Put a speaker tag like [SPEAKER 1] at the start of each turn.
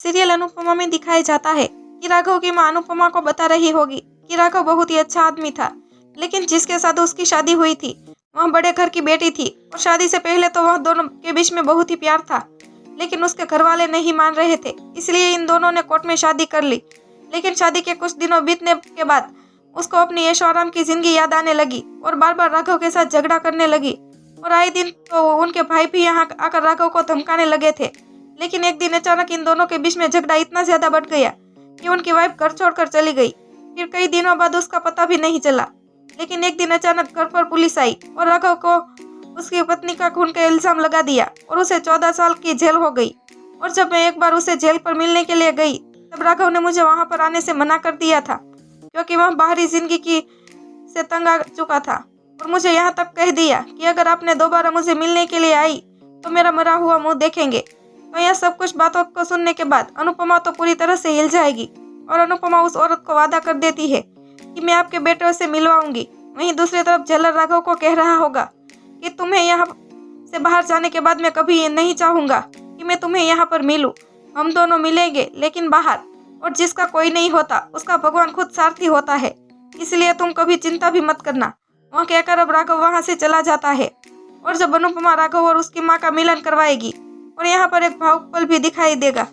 [SPEAKER 1] Serial Anupama में दिखाया जाता है कि राघव की मां अनुपमा को बता रही होगी कि राघव बहुत ही अच्छा आदमी था, लेकिन जिसके साथ उसकी शादी हुई थी वह बड़े घर की बेटी थी और शादी से पहले तो वह दोनों के बीच में बहुत ही प्यार था, लेकिन उसके घर वाले नहीं मान रहे थे, इसलिए इन दोनों ने कोर्ट में शादी कर ली। लेकिन शादी के कुछ दिनों बीतने के बाद उसको अपनी ऐशो आराम की जिंदगी याद आने लगी और बार बार राघव के साथ झगड़ा करने लगी और आए दिन तो उनके भाई भी यहाँ आकर राघव को धमकाने लगे थे। लेकिन एक दिन अचानक इन दोनों के बीच में झगड़ा इतना ज्यादा बढ़ गया कि उनकी वाइफ घर छोड़कर चली गई। फिर कई दिनों बाद उसका पता भी नहीं चला। लेकिन एक दिन अचानक घर पर पुलिस आई और राघव को उसकी पत्नी का खून का इल्जाम लगा दिया और उसे 14 साल की जेल हो गई। और जब मैं एक बार उसे जेल पर मिलने के लिए गई तब राघव ने मुझे वहां पर आने से मना कर दिया था, क्योंकि वह बाहरी जिंदगी की से तंग आ चुका था और मुझे यहाँ तक कह दिया कि अगर आपने दोबारा मुझे मिलने के लिए आई तो मेरा मरा हुआ मुंह देखेंगे। तो यह सब कुछ बातों को सुनने के बाद अनुपमा तो पूरी तरह से हिल जाएगी और अनुपमा उस औरत को वादा कर देती है कि मैं आपके बेटे से मिलवाऊंगी। वहीं दूसरी तरफ जेलर राघव को कह रहा होगा कि तुम्हें यहाँ से बाहर जाने के बाद मैं कभी ये नहीं चाहूंगा कि मैं तुम्हें यहाँ पर मिलूं। हम दोनों मिलेंगे लेकिन बाहर, और जिसका कोई नहीं होता उसका भगवान खुद सारथी होता है, इसलिए तुम कभी चिंता भी मत करना। वह कहकर अब राघव वहां से चला जाता है और जब अनुपमा राघव और उसकी माँ का मिलन करवाएगी और यहाँ पर एक भावुक पल भी दिखाई देगा।